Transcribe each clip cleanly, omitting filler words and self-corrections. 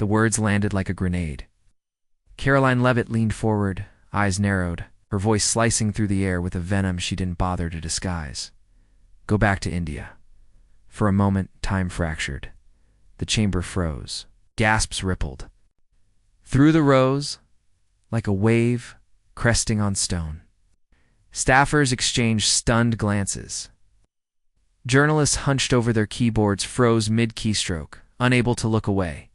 The words landed like a grenade. Karoline Leavitt leaned forward, eyes narrowed, her voice slicing through the air with a venom she didn't bother to disguise. Go back to India. For a moment, time fractured. The chamber froze. Gasps rippled. Through the rows, like a wave cresting on stone. Staffers exchanged stunned glances. Journalists hunched over their keyboards froze mid-keystroke, unable to look away.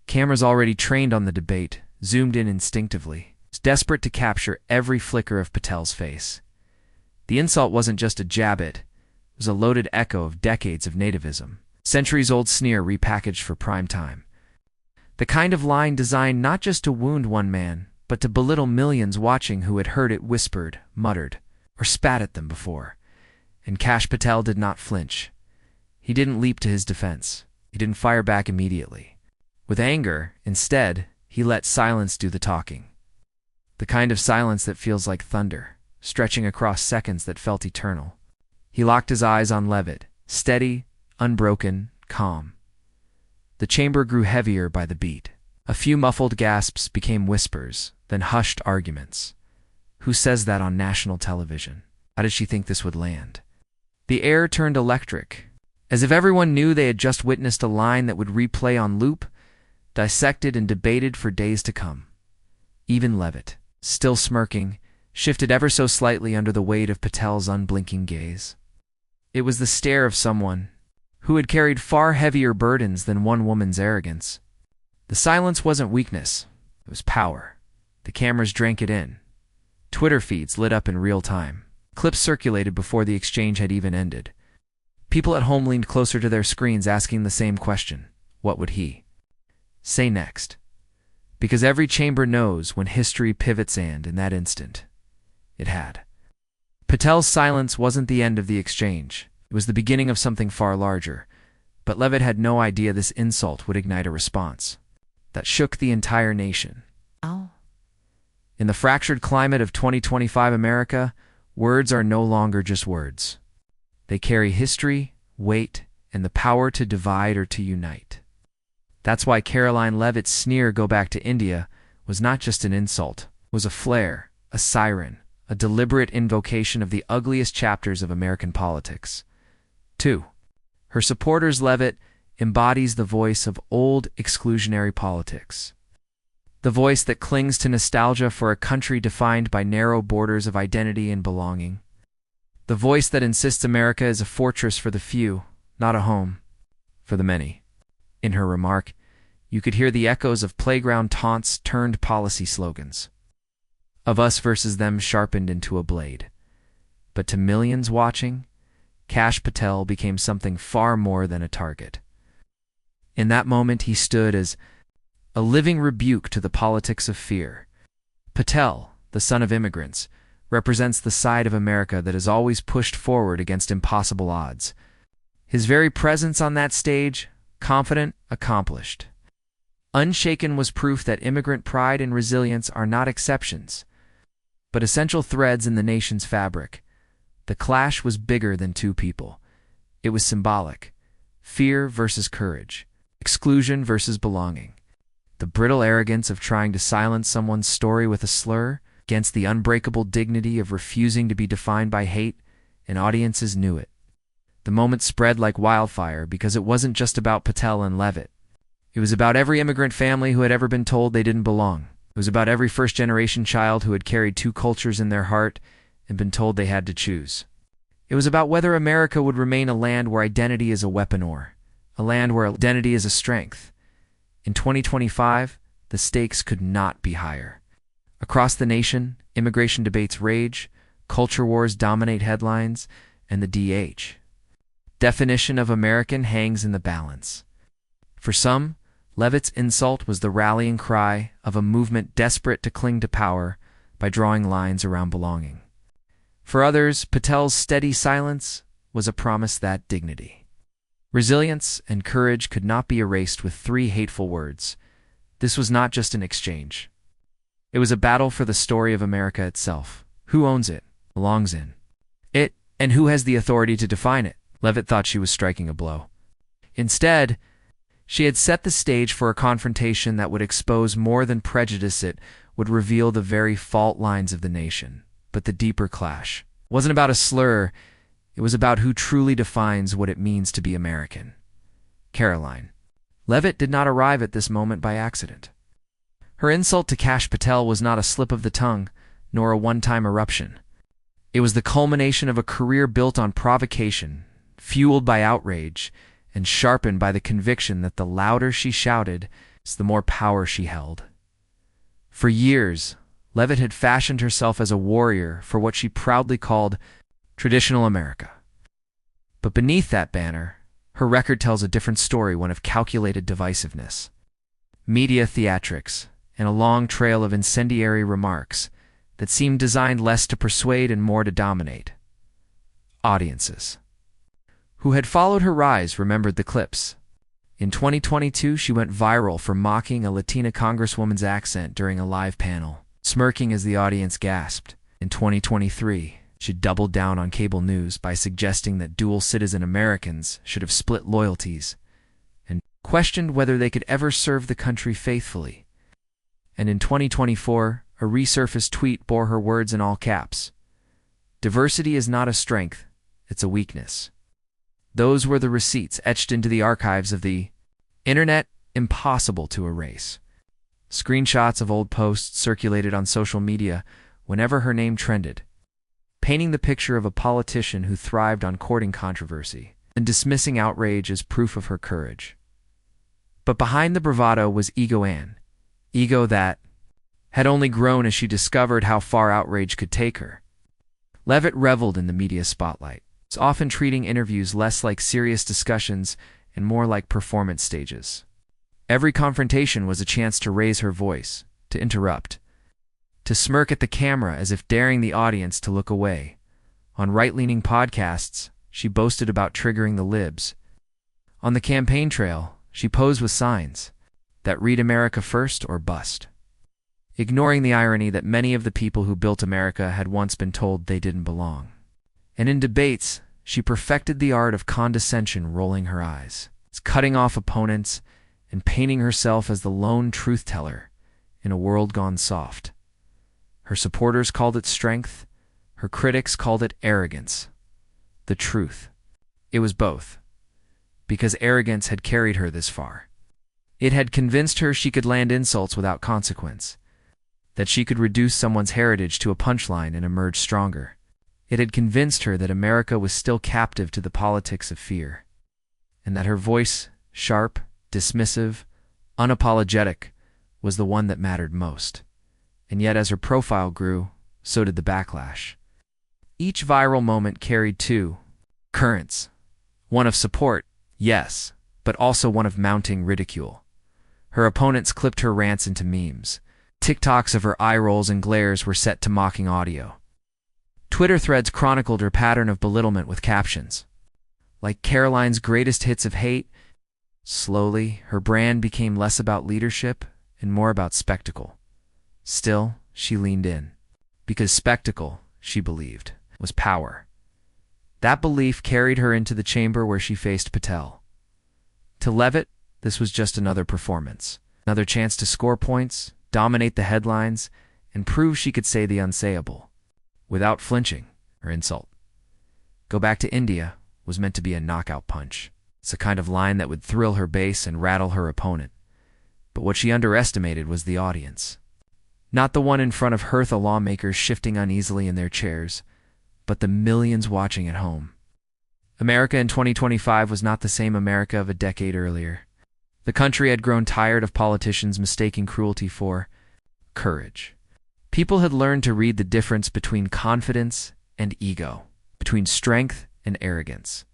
Cameras already trained on the debate zoomed in instinctively, desperate to capture every flicker of Patel's face. The insult wasn't just a jab it was a loaded echo of decades of nativism, centuries-old sneer repackaged for prime time. The kind of line designed not just to wound one man, but to belittle millions watching who had heard it whispered, muttered, or spat at them before. And Kash Patel did not flinch. He didn't leap to his defense. He didn't fire back immediately. With anger, instead, he let silence do the talking. The kind of silence that feels like thunder, stretching across seconds that felt eternal. He locked his eyes on Leavitt, steady, unbroken, calm. The chamber grew heavier by the beat. A few muffled gasps became whispers, then hushed arguments. Who says that on national television? How did she think this would land? The air turned electric, as if everyone knew they had just witnessed a line that would replay on loop, dissected and debated for days to come. Even Leavitt, still smirking, shifted ever so slightly under the weight of Patel's unblinking gaze. It was the stare of someone who had carried far heavier burdens than one woman's arrogance. The silence wasn't weakness, it was power. The cameras drank it in. Twitter feeds lit up in real time. Clips circulated before the exchange had even ended. People at home leaned closer to their screens asking the same question. What would he say next? Because every chamber knows when history pivots, and in that instant, it had. Patel's silence wasn't the end of the exchange. It was the beginning of something far larger. But Leavitt had no idea this insult would ignite a response that shook the entire nation. Oh. In the fractured climate of 2025 America, words are no longer just words. They carry history, weight, and the power to divide or to unite. That's why Karoline Leavitt's sneer "Go back to India" was not just an insult, it was a flare, a siren, a deliberate invocation of the ugliest chapters of American politics. 2. Her supporters Leavitt embodies the voice of old exclusionary politics. The voice that clings to nostalgia for a country defined by narrow borders of identity and belonging. The voice that insists America is a fortress for the few, not a home for the many. In her remark, you could hear the echoes of playground taunts turned policy slogans. Of us versus them sharpened into a blade. But to millions watching, Kash Patel became something far more than a target. In that moment, he stood as a living rebuke to the politics of fear. Patel, the son of immigrants, represents the side of America that has always pushed forward against impossible odds. His very presence on that stage, confident, accomplished. Unshaken, was proof that immigrant pride and resilience are not exceptions, but essential threads in the nation's fabric. The clash was bigger than two people. It was symbolic. Fear versus courage. Exclusion versus belonging. The brittle arrogance of trying to silence someone's story with a slur against the unbreakable dignity of refusing to be defined by hate, and audiences knew it. The moment spread like wildfire because it wasn't just about Patel and Leavitt. It was about every immigrant family who had ever been told they didn't belong. It was about every first-generation child who had carried two cultures in their heart and been told they had to choose. It was about whether America would remain a land where identity is a weapon or a land where identity is a strength. In 2025, the stakes could not be higher. Across the nation, immigration debates rage, culture wars dominate headlines, and the definition of American hangs in the balance. For some, Leavitt's insult was the rallying cry of a movement desperate to cling to power by drawing lines around belonging. For others, Patel's steady silence was a promise that dignity, resilience, and courage could not be erased with three hateful words. This was not just an exchange. It was a battle for the story of America itself. Who owns it, belongs in it, and who has the authority to define it? Leavitt thought she was striking a blow. Instead, She had set the stage for a confrontation that would expose more than prejudice. It would reveal the very fault lines of the nation. But the deeper clash wasn't about a slur. It was about who truly defines what it means to be American. Karoline Leavitt did not arrive at this moment by accident. Her insult to Kash Patel was not a slip of the tongue, nor a one-time eruption. It was the culmination of a career built on provocation, fueled by outrage, and sharpened by the conviction that the louder she shouted, the more power she held. For years, Leavitt had fashioned herself as a warrior for what she proudly called traditional America. But beneath that banner, her record tells a different story, one of calculated divisiveness, media theatrics, and a long trail of incendiary remarks that seemed designed less to persuade and more to dominate. Audiences who had followed her rise remembered the clips. In 2022, she went viral for mocking a Latina congresswoman's accent during a live panel, smirking as the audience gasped. In 2023, she doubled down on cable news by suggesting that dual-citizen Americans should have split loyalties, and questioned whether they could ever serve the country faithfully. And in 2024, a resurfaced tweet bore her words in all caps. "Diversity is not a strength, it's a weakness." Those were the receipts etched into the archives of the internet, impossible to erase. Screenshots of old posts circulated on social media whenever her name trended, painting the picture of a politician who thrived on courting controversy and dismissing outrage as proof of her courage. But behind the bravado was ego that had only grown as she discovered how far outrage could take her. Leavitt reveled in the media spotlight, often treating interviews less like serious discussions and more like performance stages. Every confrontation was a chance to raise her voice, to interrupt, to smirk at the camera as if daring the audience to look away. On right-leaning podcasts, she boasted about triggering the libs. On the campaign trail, she posed with signs that read America first or bust, ignoring the irony that many of the people who built America had once been told they didn't belong. And in debates, she perfected the art of condescension, rolling her eyes, cutting off opponents, and painting herself as the lone truth-teller in a world gone soft. Her supporters called it strength, her critics called it arrogance. The truth, it was both, because arrogance had carried her this far. It had convinced her she could land insults without consequence, that she could reduce someone's heritage to a punchline and emerge stronger. It had convinced her that America was still captive to the politics of fear, and that her voice, sharp, dismissive, unapologetic, was the one that mattered most. And yet as her profile grew, so did the backlash. Each viral moment carried two currents, one of support, yes, but also one of mounting ridicule. Her opponents clipped her rants into memes. TikToks of her eye rolls and glares were set to mocking audio. Twitter threads chronicled her pattern of belittlement with captions like Karoline's greatest hits of hate. Slowly, her brand became less about leadership and more about spectacle. Still, she leaned in, because spectacle, she believed, was power. That belief carried her into the chamber where she faced Patel. To Leavitt, this was just another performance, another chance to score points, dominate the headlines, and prove she could say the unsayable without flinching. Her insult, "Go back to India," was meant to be a knockout punch. It's a kind of line that would thrill her base and rattle her opponent. But what she underestimated was the audience. Not the one in front of her, the lawmakers shifting uneasily in their chairs, but the millions watching at home. America in 2025 was not the same America of a decade earlier. The country had grown tired of politicians mistaking cruelty for courage. People had learned to read the difference between confidence and ego, between strength and arrogance.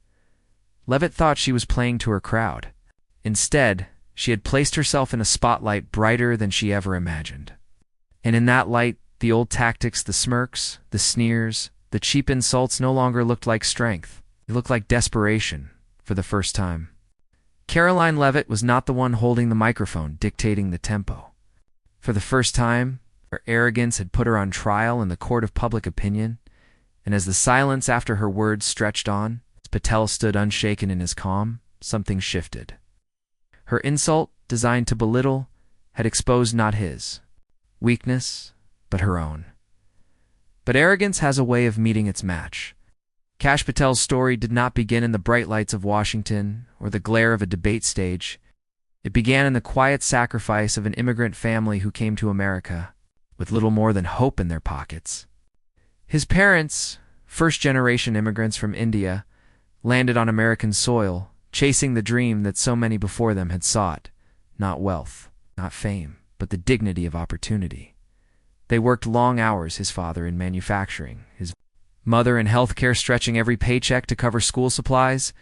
Leavitt thought she was playing to her crowd. Instead, she had placed herself in a spotlight brighter than she ever imagined. And in that light, the old tactics, the smirks, the sneers, the cheap insults no longer looked like strength. They looked like desperation, for the first time. Karoline Leavitt was not the one holding the microphone, dictating the tempo. For the first time, her arrogance had put her on trial in the court of public opinion, and as the silence after her words stretched on, as Patel stood unshaken in his calm, something shifted. Her insult, designed to belittle, had exposed not his weakness, but her own. But arrogance has a way of meeting its match. Kash Patel's story did not begin in the bright lights of Washington or the glare of a debate stage. It began in the quiet sacrifice of an immigrant family who came to America with little more than hope in their pockets. His parents, first-generation immigrants from India, landed on American soil, chasing the dream that so many before them had sought, not wealth, not fame, but the dignity of opportunity. They worked long hours, his father in manufacturing, his mother in healthcare, stretching every paycheck to cover school supplies,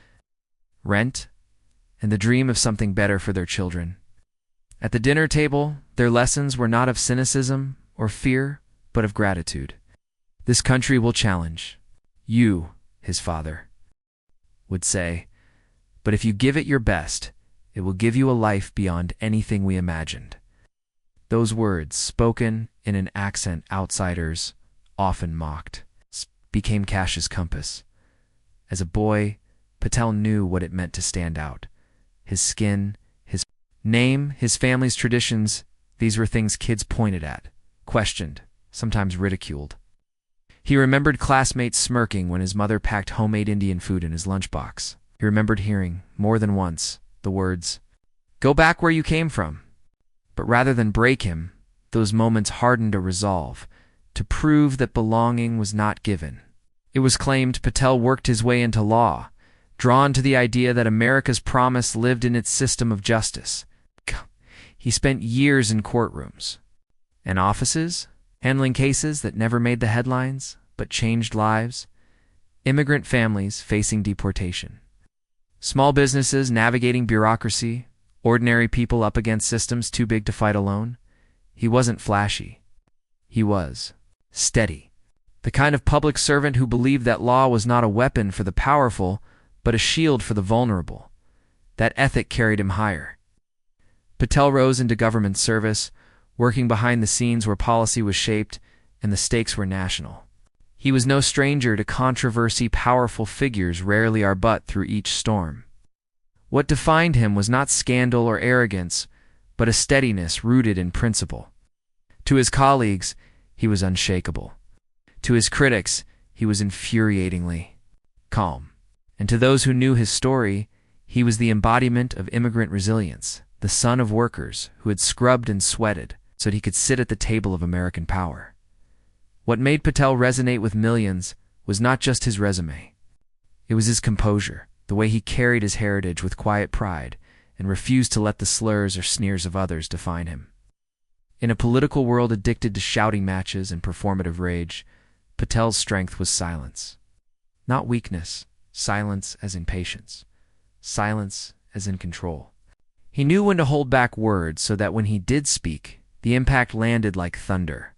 rent, and the dream of something better for their children. At the dinner table, their lessons were not of cynicism or fear, but of gratitude. This country will challenge you, his father would say, but if you give it your best, it will give you a life beyond anything we imagined. Those words, spoken in an accent outsiders often mocked, became Kash's compass. As a boy, Patel knew what it meant to stand out. His skin, his name, his family's traditions, these were things kids pointed at, questioned, sometimes ridiculed. He remembered classmates smirking when his mother packed homemade Indian food in his lunchbox. He remembered hearing, more than once, the words, "Go back where you came from." But rather than break him, those moments hardened a resolve to prove that belonging was not given. It was claimed Patel worked his way into law, drawn to the idea that America's promise lived in its system of justice. He spent years in courtrooms and offices, handling cases that never made the headlines, but changed lives. Immigrant families facing deportation. Small businesses navigating bureaucracy, ordinary people up against systems too big to fight alone. He wasn't flashy. He was steady. The kind of public servant who believed that law was not a weapon for the powerful, but a shield for the vulnerable. That ethic carried him higher. Patel rose into government service, working behind the scenes where policy was shaped and the stakes were national. He was no stranger to controversy. Powerful figures rarely are but through each storm. What defined him was not scandal or arrogance, but a steadiness rooted in principle. To his colleagues, he was unshakable. To his critics, he was infuriatingly calm. And to those who knew his story, he was the embodiment of immigrant resilience, the son of workers who had scrubbed and sweated so that he could sit at the table of American power. What made Patel resonate with millions was not just his resume. It was his composure, the way he carried his heritage with quiet pride and refused to let the slurs or sneers of others define him. In a political world addicted to shouting matches and performative rage, Patel's strength was silence. Not weakness, silence as in patience, silence as in control. He knew when to hold back words so that when he did speak, the impact landed like thunder.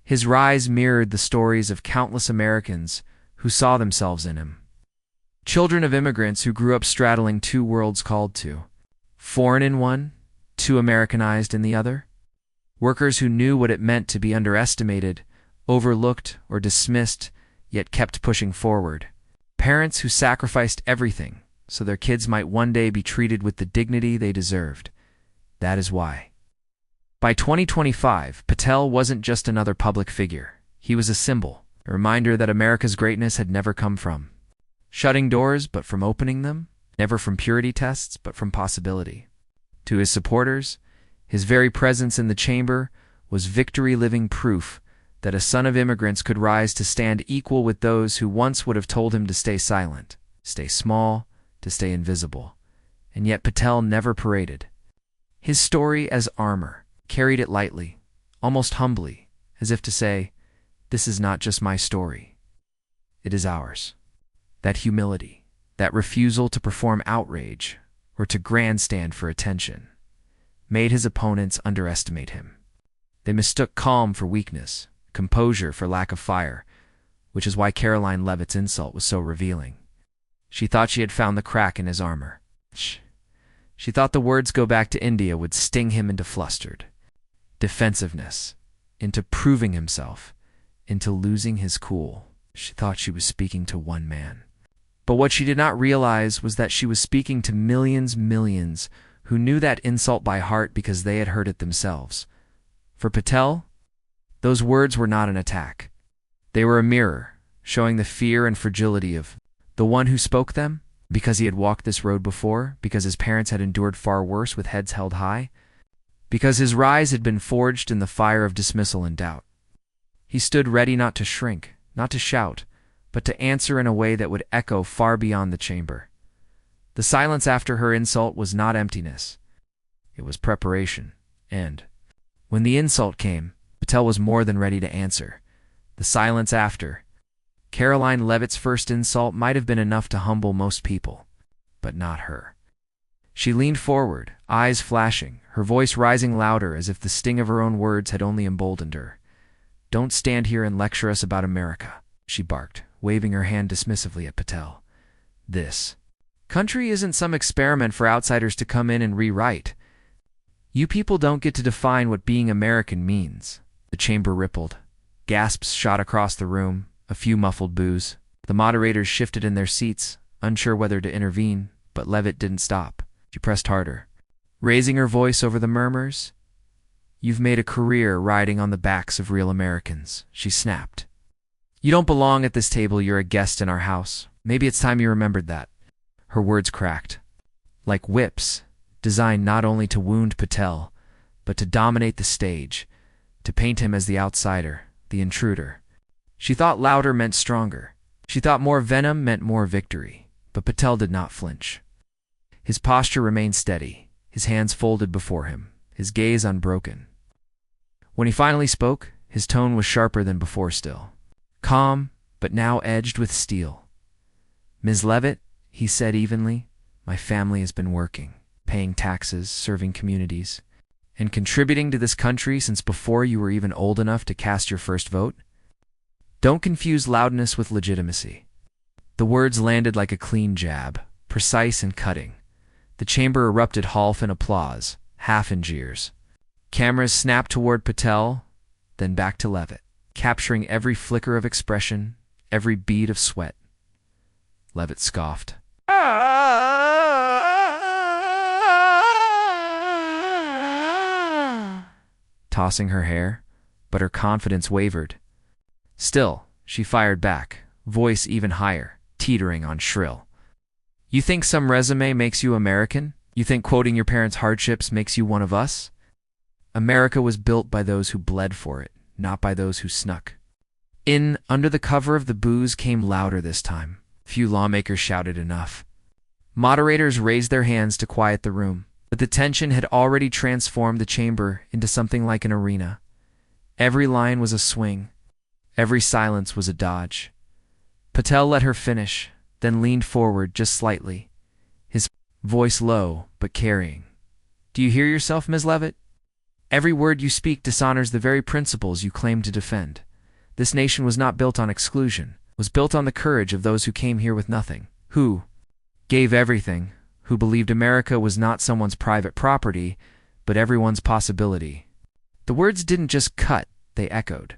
His rise mirrored the stories of countless Americans who saw themselves in him. Children of immigrants who grew up straddling two worlds called to, foreign in one, too Americanized in the other. Workers who knew what it meant to be underestimated, overlooked, or dismissed, yet kept pushing forward. Parents who sacrificed everything so their kids might one day be treated with the dignity they deserved. That is why. By 2025, Patel wasn't just another public figure. He was a symbol, a reminder that America's greatness had never come from shutting doors, but from opening them, never from purity tests, but from possibility. To his supporters, his very presence in the chamber was victory living proof that a son of immigrants could rise to stand equal with those who once would have told him to stay silent, stay small, to stay invisible. And yet Patel never paraded. His story as armor carried it lightly, almost humbly, as if to say, "This is not just my story. It is ours." That humility, that refusal to perform outrage or to grandstand for attention, made his opponents underestimate him. They mistook calm for weakness, composure for lack of fire, which is why Karoline Leavitt's insult was so revealing. She thought she had found the crack in his armor. She thought the words "go back to India" would sting him into flustered defensiveness, into proving himself, into losing his cool. She thought she was speaking to one man. But what she did not realize was that she was speaking to millions who knew that insult by heart because they had heard it themselves. For Patel, those words were not an attack. They were a mirror, showing the fear and fragility of the one who spoke them, because he had walked this road before, because his parents had endured far worse with heads held high, because his rise had been forged in the fire of dismissal and doubt. He stood ready not to shrink, not to shout, but to answer in a way that would echo far beyond the chamber. The silence after her insult was not emptiness. It was preparation, and when the insult came, Patel was more than ready to answer. The silence after Karoline Leavitt's first insult might have been enough to humble most people, but not her. She leaned forward, eyes flashing, her voice rising louder as if the sting of her own words had only emboldened her. "Don't stand here and lecture us about America," she barked, waving her hand dismissively at Patel. "This country isn't some experiment for outsiders to come in and rewrite. You people don't get to define what being American means." The chamber rippled. Gasps shot across the room, a few muffled boos. The moderators shifted in their seats, unsure whether to intervene, but Leavitt didn't stop. She pressed harder, raising her voice over the murmurs. "You've made a career riding on the backs of real Americans," she snapped. "You don't belong at this table, you're a guest in our house. Maybe it's time you remembered that." Her words cracked, like whips, designed not only to wound Patel, but to dominate the stage, to paint him as the outsider, the intruder. She thought louder meant stronger. She thought more venom meant more victory, but Patel did not flinch. His posture remained steady, his hands folded before him, his gaze unbroken. When he finally spoke, his tone was sharper than before still. Calm, but now edged with steel. "Ms. Leavitt," he said evenly, "my family has been working, paying taxes, serving communities, and contributing to this country since before you were even old enough to cast your first vote. Don't confuse loudness with legitimacy." The words landed like a clean jab, precise and cutting. The chamber erupted half in applause, half in jeers. Cameras snapped toward Patel, then back to Leavitt, capturing every flicker of expression, every bead of sweat. Leavitt scoffed. Tossing her hair, but her confidence wavered. Still, she fired back, voice even higher, teetering on shrill. "You think some resume makes you American? You think quoting your parents' hardships makes you one of us? America was built by those who bled for it, not by those who snuck." Under the cover of the booze came louder this time. Few lawmakers shouted enough. Moderators raised their hands to quiet the room, but the tension had already transformed the chamber into something like an arena. Every line was a swing. Every silence was a dodge. Patel let her finish, then leaned forward just slightly, his voice low but carrying. "Do you hear yourself, Ms. Leavitt? Every word you speak dishonors the very principles you claim to defend. This nation was not built on exclusion, was built on the courage of those who came here with nothing, who gave everything, who believed America was not someone's private property, but everyone's possibility." The words didn't just cut, they echoed.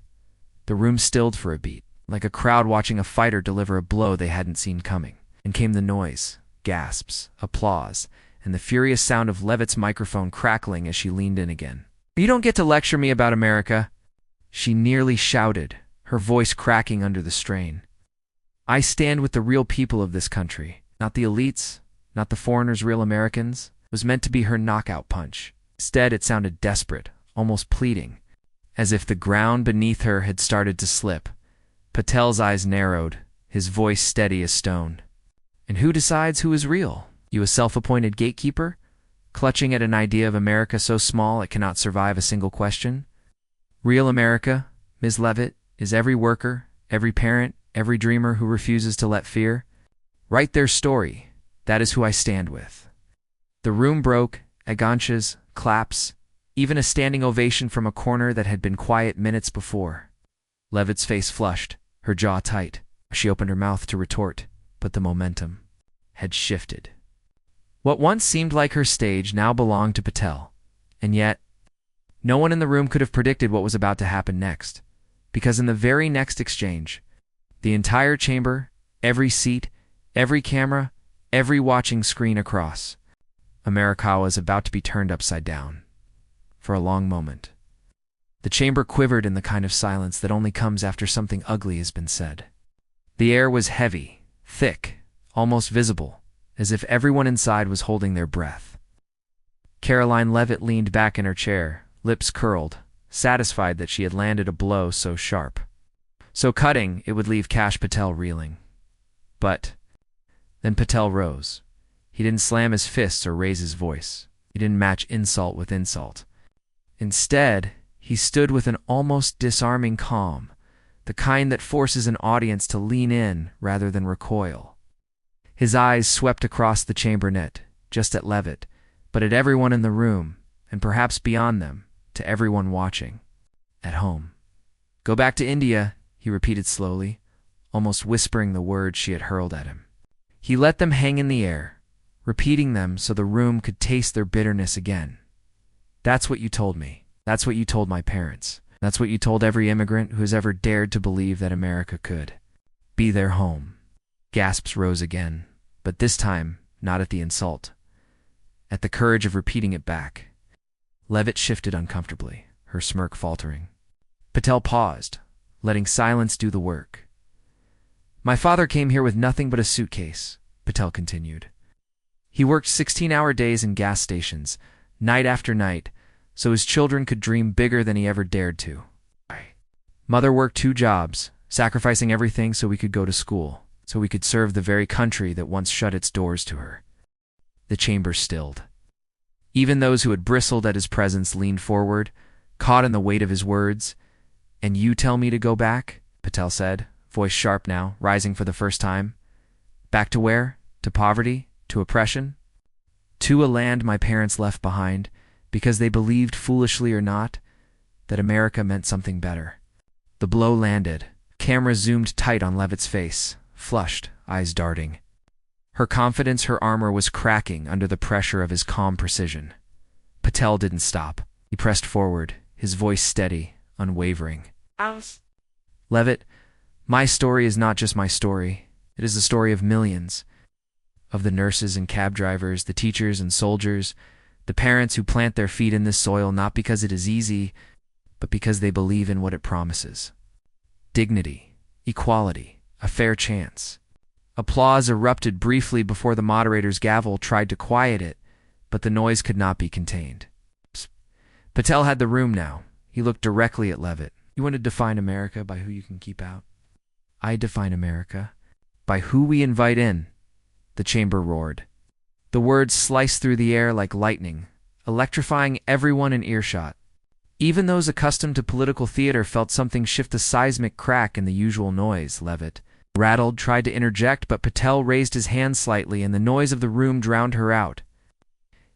The room stilled for a beat, like a crowd watching a fighter deliver a blow they hadn't seen coming. And came the noise, gasps, applause, and the furious sound of Leavitt's microphone crackling as she leaned in again. "You don't get to lecture me about America," she nearly shouted, her voice cracking under the strain. "I stand with the real people of this country, not the elites, not the foreigners, real Americans." It was meant to be her knockout punch. Instead, it sounded desperate, almost pleading, as if the ground beneath her had started to slip. Patel's eyes narrowed, his voice steady as stone. "And who decides who is real? You, a self-appointed gatekeeper, clutching at an idea of America so small it cannot survive a single question? Real America, Ms. Leavitt, is every worker, every parent, every dreamer who refuses to let fear write their story. That is who I stand with." The room broke, aganches, claps, even a standing ovation from a corner that had been quiet minutes before. Leavitt's face flushed, her jaw tight. She opened her mouth to retort, but the momentum had shifted. What once seemed like her stage now belonged to Patel, and yet no one in the room could have predicted what was about to happen next, because in the very next exchange, the entire chamber, every seat, every camera, every watching screen across, America was about to be turned upside down. For a long moment, the chamber quivered in the kind of silence that only comes after something ugly has been said. The air was heavy, thick, almost visible, as if everyone inside was holding their breath. Karoline Leavitt leaned back in her chair, lips curled, satisfied that she had landed a blow so sharp, so cutting it would leave Kash Patel reeling. But then Patel rose. He didn't slam his fists or raise his voice. He didn't match insult with insult. Instead, he stood with an almost disarming calm, the kind that forces an audience to lean in rather than recoil. His eyes swept across the chamber net, just at Leavitt, but at everyone in the room, and perhaps beyond them, to everyone watching, at home. "Go back to India," he repeated slowly, almost whispering the words she had hurled at him. He let them hang in the air, repeating them so the room could taste their bitterness again. "That's what you told me. That's what you told my parents. That's what you told every immigrant who has ever dared to believe that America could be their home." Gasps rose again, but this time not at the insult, at the courage of repeating it back. Leavitt shifted uncomfortably, her smirk faltering. Patel paused, letting silence do the work. "My father came here with nothing but a suitcase," Patel continued. "He worked 16-hour days in gas stations, night after night, so his children could dream bigger than he ever dared to. Mother worked 2 jobs, sacrificing everything so we could go to school, so we could serve the very country that once shut its doors to her." The chamber stilled. Even those who had bristled at his presence leaned forward, caught in the weight of his words. "And you tell me to go back?" Patel said, voice sharp now, rising for the first time. "Back to where? To poverty? To oppression? To a land my parents left behind, because they believed, foolishly or not, that America meant something better." The blow landed. Camera zoomed tight on Leavitt's face, flushed, eyes darting. Her confidence, her armor was cracking under the pressure of his calm precision. Patel didn't stop. He pressed forward, his voice steady, unwavering. "Leavitt, my story is not just my story. It is the story of millions. Of the nurses and cab drivers, the teachers and soldiers, the parents who plant their feet in this soil not because it is easy, but because they believe in what it promises. Dignity, equality, a fair chance." Applause erupted briefly before the moderator's gavel tried to quiet it, but the noise could not be contained. Patel had the room now. He looked directly at Leavitt. "You want to define America by who you can keep out? I define America by who we invite in," the chamber roared. The words sliced through the air like lightning, electrifying everyone in earshot. Even those accustomed to political theater felt something shift, a seismic crack in the usual noise. Leavitt rattled, tried to interject, but Patel raised his hand slightly and the noise of the room drowned her out.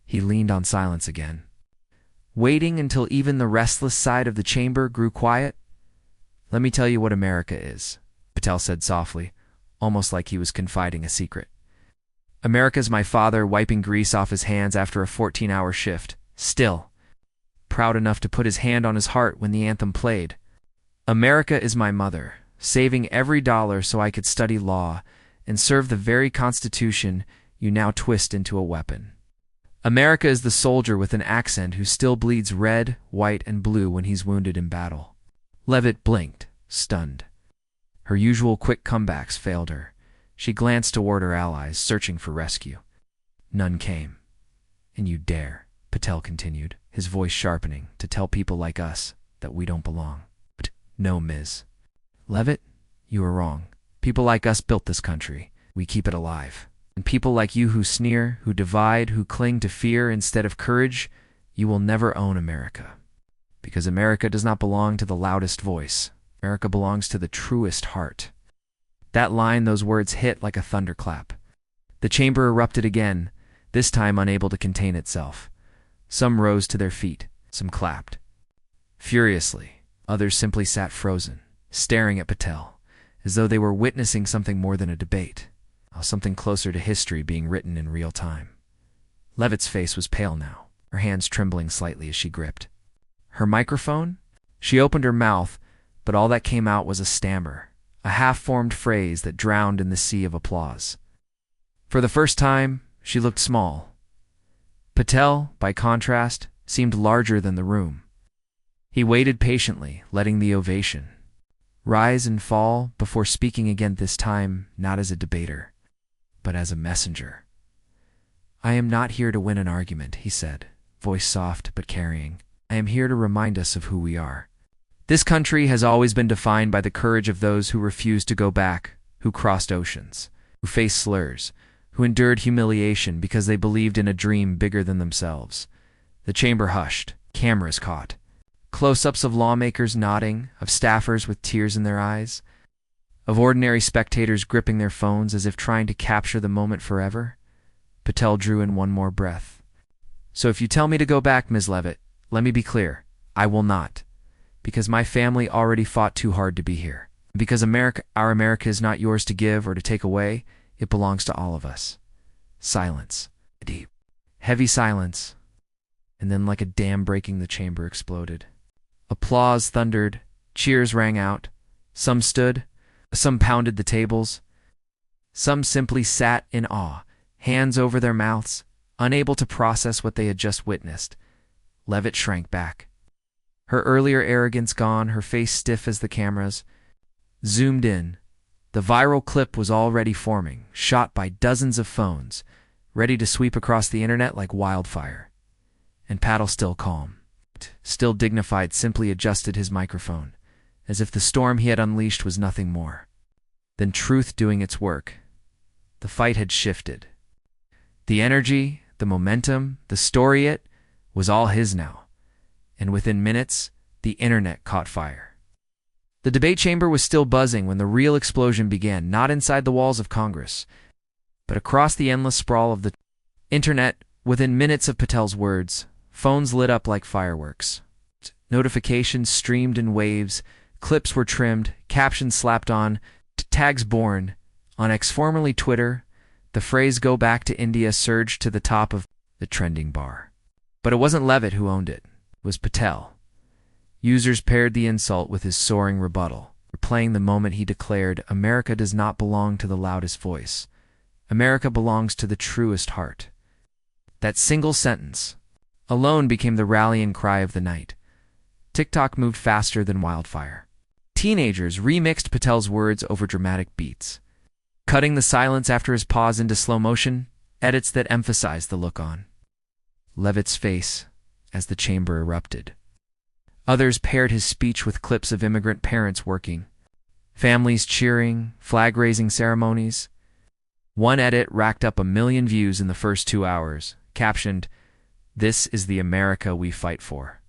He leaned on silence again, waiting until even the restless side of the chamber grew quiet. "Let me tell you what America is," Patel said softly, almost like he was confiding a secret. "America's my father wiping grease off his hands after a 14-hour shift, still proud enough to put his hand on his heart when the anthem played. America is my mother, saving every dollar so I could study law and serve the very Constitution you now twist into a weapon. America is the soldier with an accent who still bleeds red, white, and blue when he's wounded in battle." Leavitt blinked, stunned. Her usual quick comebacks failed her. She glanced toward her allies, searching for rescue. None came. "And you dare," Patel continued, his voice sharpening, "to tell people like us that we don't belong. But no, Ms. Leavitt, you are wrong. People like us built this country. We keep it alive. And people like you who sneer, who divide, who cling to fear instead of courage, you will never own America. Because America does not belong to the loudest voice. America belongs to the truest heart." That line, those words hit like a thunderclap. The chamber erupted again, this time unable to contain itself. Some rose to their feet, some clapped furiously, others simply sat frozen, staring at Patel, as though they were witnessing something more than a debate, something closer to history being written in real time. Leavitt's face was pale now, her hands trembling slightly as she gripped her microphone. She opened her mouth, but all that came out was a stammer, a half-formed phrase that drowned in the sea of applause. For the first time, she looked small. Patel, by contrast, seemed larger than the room. He waited patiently, letting the ovation rise and fall before speaking again, this time not as a debater, but as a messenger. "I am not here to win an argument," he said, voice soft but carrying. "I am here to remind us of who we are. This country has always been defined by the courage of those who refused to go back, who crossed oceans, who faced slurs, who endured humiliation because they believed in a dream bigger than themselves." The chamber hushed, cameras caught. Close-ups of lawmakers nodding, of staffers with tears in their eyes, of ordinary spectators gripping their phones as if trying to capture the moment forever. Patel drew in one more breath. "So if you tell me to go back, Ms. Leavitt, let me be clear. I will not. Because my family already fought too hard to be here. Because America, our America, is not yours to give or to take away. It belongs to all of us." Silence. A deep, heavy silence. And then, like a dam breaking, the chamber exploded. Applause thundered. Cheers rang out. Some stood. Some pounded the tables. Some simply sat in awe, hands over their mouths, unable to process what they had just witnessed. Leavitt shrank back. Her earlier arrogance gone, her face stiff as the cameras zoomed in. The viral clip was already forming, shot by dozens of phones, ready to sweep across the internet like wildfire. And Patel, still calm, still dignified, simply adjusted his microphone, as if the storm he had unleashed was nothing more than truth doing its work. The fight had shifted. The energy, the momentum, the story, it was all his now. And within minutes, the internet caught fire. The debate chamber was still buzzing when the real explosion began, not inside the walls of Congress, but across the endless sprawl of the internet. Within minutes of Patel's words, phones lit up like fireworks. Notifications streamed in waves, clips were trimmed, captions slapped on, tags born. On X, formerly Twitter, the phrase "go back to India" surged to the top of the trending bar. But it wasn't Leavitt who owned it. It was Patel. Users paired the insult with his soaring rebuttal, replaying the moment he declared, "America does not belong to the loudest voice. America belongs to the truest heart." That single sentence alone became the rallying cry of the night. TikTok moved faster than wildfire. Teenagers remixed Patel's words over dramatic beats, cutting the silence after his pause into slow motion, edits that emphasized the look on Leavitt's face as the chamber erupted. Others paired his speech with clips of immigrant parents working, families cheering, flag-raising ceremonies. One edit racked up 1 million views in the first 2 hours, captioned, "This is the America we fight for."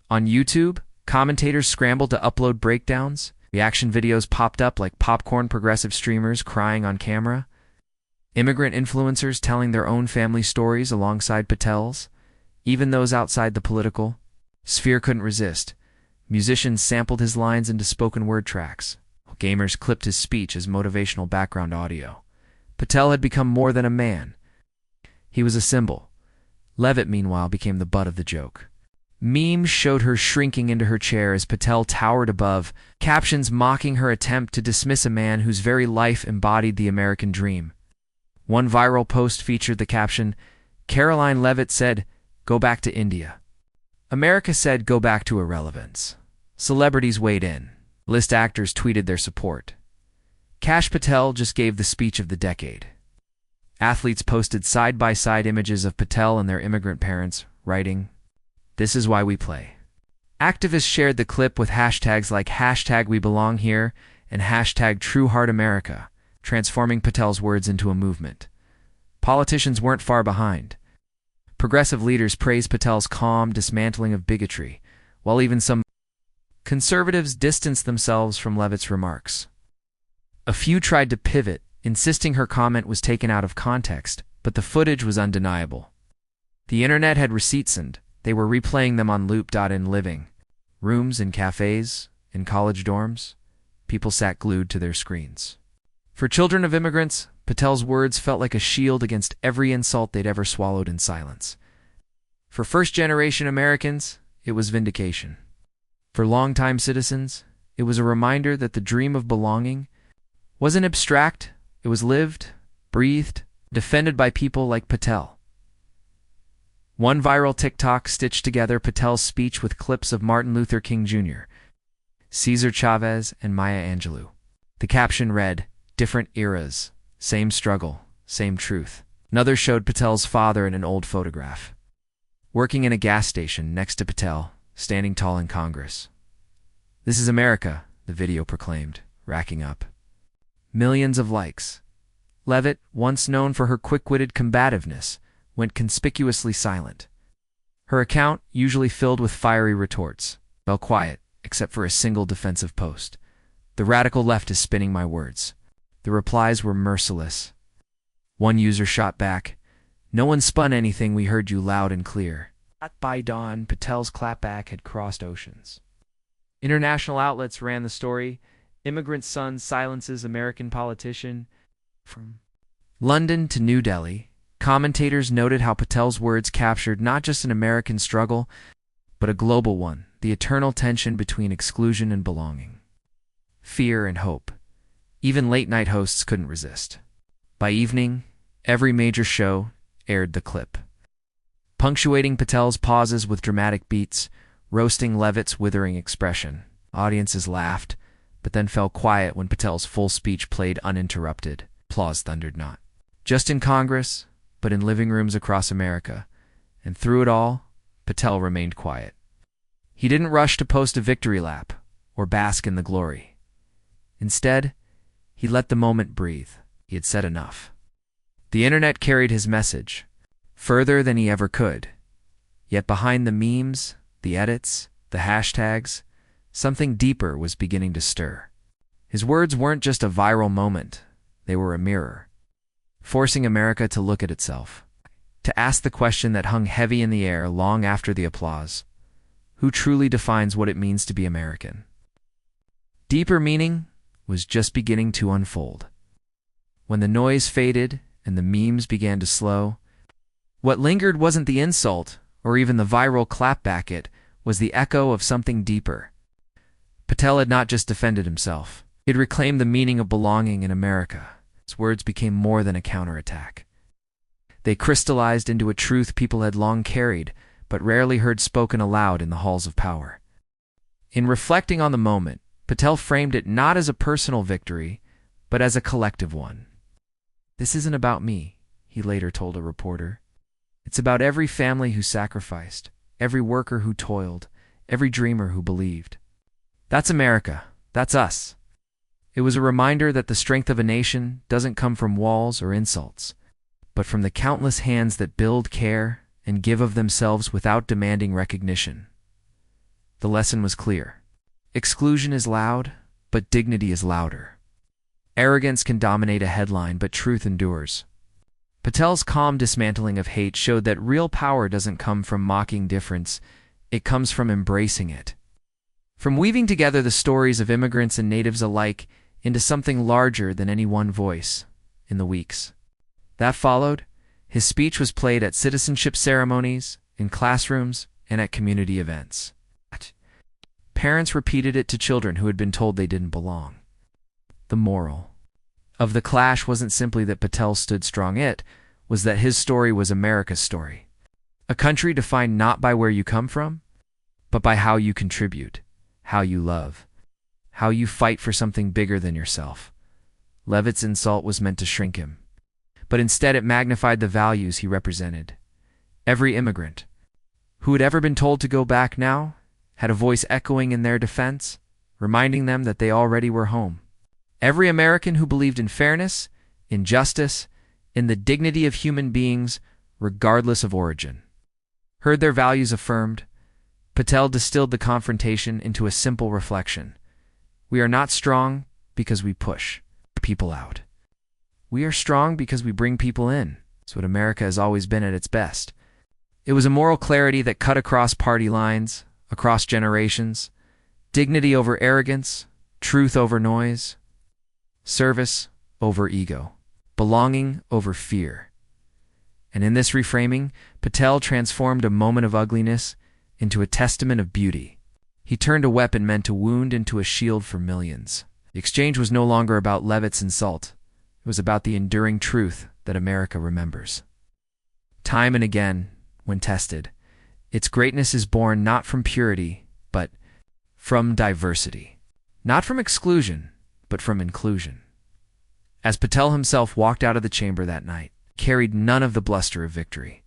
On YouTube, commentators scrambled to upload breakdowns. Reaction videos popped up like popcorn, progressive streamers crying on camera. Immigrant influencers telling their own family stories alongside Patel's. Even those outside the political sphere couldn't resist. Musicians sampled his lines into spoken word tracks, while gamers clipped his speech as motivational background audio. Patel had become more than a man. He was a symbol. Leavitt, meanwhile, became the butt of the joke. Memes showed her shrinking into her chair as Patel towered above, captions mocking her attempt to dismiss a man whose very life embodied the American dream. One viral post featured the caption, "Karoline Leavitt said, 'Go back to India.' America said, 'Go back to irrelevance.'" Celebrities weighed in. List actors tweeted their support. Kash Patel just gave the speech of the decade. Athletes posted side-by-side images of Patel and their immigrant parents, writing, "This is why we play." Activists shared the clip with hashtags like #WeBelongHere and #TrueHeartAmerica, transforming Patel's words into a movement. Politicians weren't far behind. Progressive leaders praised Patel's calm dismantling of bigotry, while even some conservatives distanced themselves from Leavitt's remarks. A few tried to pivot, insisting her comment was taken out of context, but the footage was undeniable. The internet had receipts and they were replaying them on loop. In living rooms, in cafes, in college dorms, people sat glued to their screens. For children of immigrants, Patel's words felt like a shield against every insult they'd ever swallowed in silence. For first-generation Americans, it was vindication. For longtime citizens, it was a reminder that the dream of belonging wasn't abstract, it was lived, breathed, defended by people like Patel. One viral TikTok stitched together Patel's speech with clips of Martin Luther King Jr., Cesar Chavez, and Maya Angelou. The caption read, "Different eras, same struggle, same truth." Another showed Patel's father in an old photograph, working in a gas station next to Patel, standing tall in Congress. "This is America," the video proclaimed, racking up millions of likes. Leavitt, once known for her quick-witted combativeness, went conspicuously silent. Her account, usually filled with fiery retorts, fell quiet, except for a single defensive post. "The radical left is spinning my words." The replies were merciless. One user shot back, "No one spun anything, we heard you loud and clear." By dawn, Patel's clapback had crossed oceans. International outlets ran the story, "Immigrant son silences American politician." From London to New Delhi, commentators noted how Patel's words captured not just an American struggle, but a global one, the eternal tension between exclusion and belonging, fear and hope. Even late-night hosts couldn't resist. By evening, every major show aired the clip, punctuating Patel's pauses with dramatic beats, roasting Leavitt's withering expression. Audiences laughed, but then fell quiet when Patel's full speech played uninterrupted. Applause thundered not just in Congress, but in living rooms across America. And through it all, Patel remained quiet. He didn't rush to post a victory lap or bask in the glory. Instead, he let the moment breathe. He had said enough. The internet carried his message further than he ever could. Yet behind the memes, the edits, the hashtags, something deeper was beginning to stir. His words weren't just a viral moment. They were a mirror, forcing America to look at itself, to ask the question that hung heavy in the air long after the applause: who truly defines what it means to be American? Deeper meaning was just beginning to unfold. When the noise faded and the memes began to slow, what lingered wasn't the insult or even the viral clapback, it was the echo of something deeper. Patel had not just defended himself. He had reclaimed the meaning of belonging in America. His words became more than a counterattack. They crystallized into a truth people had long carried, but rarely heard spoken aloud in the halls of power. In reflecting on the moment, Patel framed it not as a personal victory, but as a collective one. "This isn't about me," he later told a reporter. "It's about every family who sacrificed, every worker who toiled, every dreamer who believed. That's America. That's us." It was a reminder that the strength of a nation doesn't come from walls or insults, but from the countless hands that build, care, and give of themselves without demanding recognition. The lesson was clear. Exclusion is loud, but dignity is louder. Arrogance can dominate a headline, but truth endures. Patel's calm dismantling of hate showed that real power doesn't come from mocking difference, it comes from embracing it. From weaving together the stories of immigrants and natives alike into something larger than any one voice. In the weeks that followed, his speech was played at citizenship ceremonies, in classrooms, and at community events. Parents repeated it to children who had been told they didn't belong. The moral of the clash wasn't simply that Patel stood strong, it was that his story was America's story. A country defined not by where you come from, but by how you contribute, how you love, how you fight for something bigger than yourself. Leavitt's insult was meant to shrink him, but instead it magnified the values he represented. Every immigrant who had ever been told to go back now had a voice echoing in their defense, reminding them that they already were home. Every American who believed in fairness, in justice, in the dignity of human beings, regardless of origin, heard their values affirmed. Patel distilled the confrontation into a simple reflection. We are not strong because we push people out. We are strong because we bring people in. It's what America has always been at its best. It was a moral clarity that cut across party lines, across generations. Dignity over arrogance, truth over noise, service over ego, belonging over fear. And in this reframing, Patel transformed a moment of ugliness into a testament of beauty. He turned a weapon meant to wound into a shield for millions. The exchange was no longer about Leavitt's insult. It was about the enduring truth that America remembers. Time and again, when tested. Its greatness is born not from purity, but from diversity. Not from exclusion, but from inclusion. As Patel himself walked out of the chamber that night, he carried none of the bluster of victory.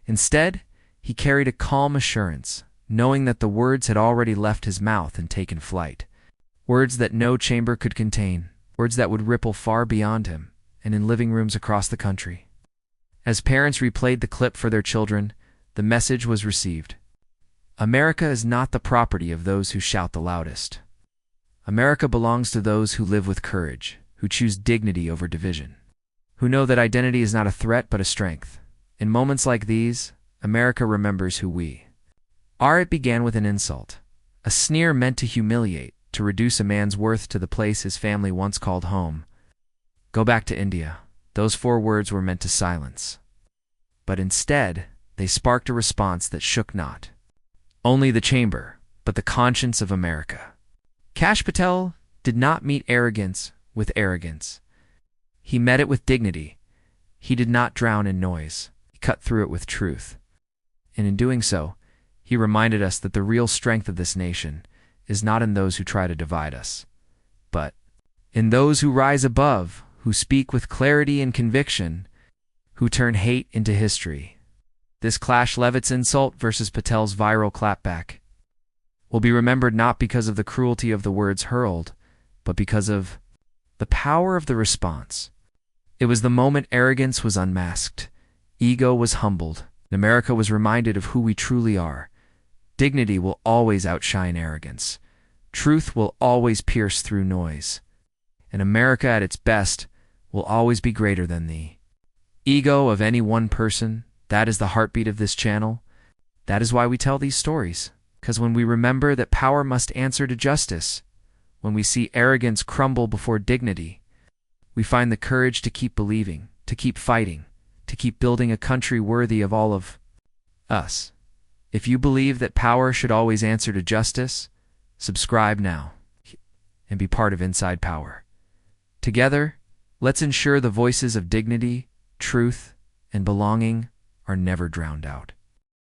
Instead, he carried a calm assurance, knowing that the words had already left his mouth and taken flight. Words that no chamber could contain, words that would ripple far beyond him and in living rooms across the country. As parents replayed the clip for their children, the message was received. America is not the property of those who shout the loudest. America belongs to those who live with courage, who choose dignity over division, who know that identity is not a threat but a strength. In moments like these, America remembers who we are. It began with an insult, a sneer meant to humiliate, to reduce a man's worth to the place his family once called home. Go back to India. Those 4 words were meant to silence. But instead, they sparked a response that shook not only the chamber, but the conscience of America. Kash Patel did not meet arrogance with arrogance. He met it with dignity. He did not drown in noise. He cut through it with truth. And in doing so, he reminded us that the real strength of this nation is not in those who try to divide us, but in those who rise above, who speak with clarity and conviction, who turn hate into history. This Clash Leavitt's insult versus Patel's viral clapback will be remembered not because of the cruelty of the words hurled, but because of the power of the response. It was the moment arrogance was unmasked, ego was humbled, and America was reminded of who we truly are. Dignity will always outshine arrogance. Truth will always pierce through noise. And America at its best will always be greater than the ego of any one person. That is the heartbeat of this channel. That is why we tell these stories. Because when we remember that power must answer to justice, when we see arrogance crumble before dignity, we find the courage to keep believing, to keep fighting, to keep building a country worthy of all of us. If you believe that power should always answer to justice, subscribe now and be part of Inside Power. Together, let's ensure the voices of dignity, truth, and belonging are never drowned out.